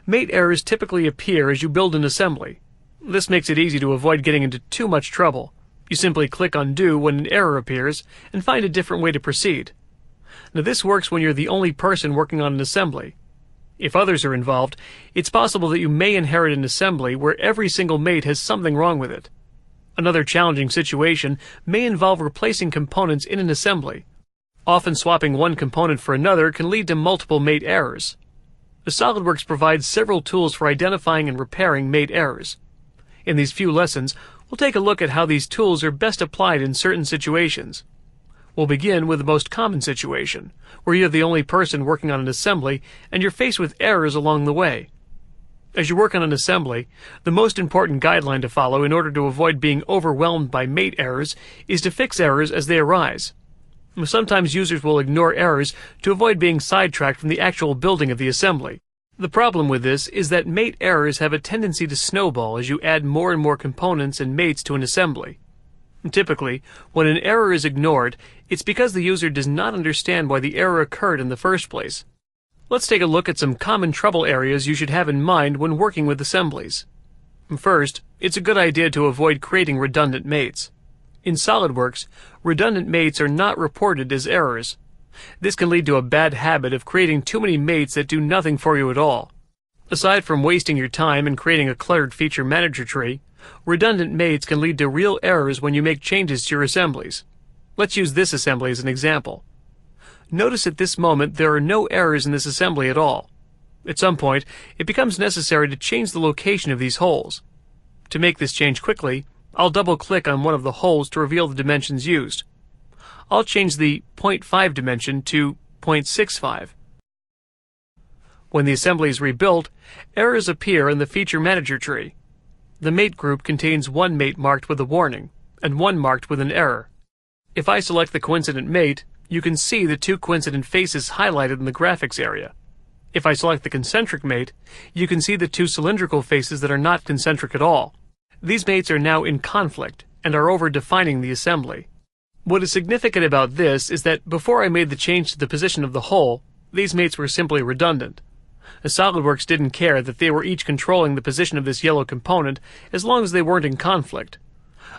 Mate errors typically appear as you build an assembly. This makes it easy to avoid getting into too much trouble. You simply click Undo when an error appears and find a different way to proceed. Now this works when you're the only person working on an assembly. If others are involved, it's possible that you may inherit an assembly where every single mate has something wrong with it. Another challenging situation may involve replacing components in an assembly. Often swapping one component for another can lead to multiple mate errors. SOLIDWORKS provides several tools for identifying and repairing mate errors. In these few lessons, we'll take a look at how these tools are best applied in certain situations. We'll begin with the most common situation, where you're the only person working on an assembly and you're faced with errors along the way. As you work on an assembly, the most important guideline to follow in order to avoid being overwhelmed by mate errors is to fix errors as they arise. Sometimes users will ignore errors to avoid being sidetracked from the actual building of the assembly. The problem with this is that mate errors have a tendency to snowball as you add more and more components and mates to an assembly. Typically, when an error is ignored, it's because the user does not understand why the error occurred in the first place. Let's take a look at some common trouble areas you should have in mind when working with assemblies. First, it's a good idea to avoid creating redundant mates. In SOLIDWORKS, redundant mates are not reported as errors. This can lead to a bad habit of creating too many mates that do nothing for you at all. Aside from wasting your time and creating a cluttered feature manager tree, redundant mates can lead to real errors when you make changes to your assemblies. Let's use this assembly as an example. Notice at this moment there are no errors in this assembly at all. At some point, it becomes necessary to change the location of these holes. To make this change quickly, I'll double-click on one of the holes to reveal the dimensions used. I'll change the 0.5 dimension to 0.65. When the assembly is rebuilt, errors appear in the feature manager tree. The mate group contains one mate marked with a warning, and one marked with an error. If I select the coincident mate, you can see the two coincident faces highlighted in the graphics area. If I select the concentric mate, you can see the two cylindrical faces that are not concentric at all. These mates are now in conflict and are over-defining the assembly. What is significant about this is that before I made the change to the position of the hole, these mates were simply redundant. SOLIDWORKS didn't care that they were each controlling the position of this yellow component as long as they weren't in conflict.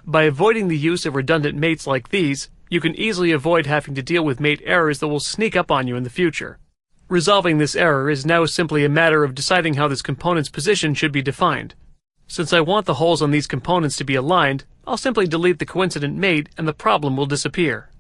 By avoiding the use of redundant mates like these, you can easily avoid having to deal with mate errors that will sneak up on you in the future. Resolving this error is now simply a matter of deciding how this component's position should be defined. Since I want the holes on these components to be aligned, I'll simply delete the coincident mate and the problem will disappear.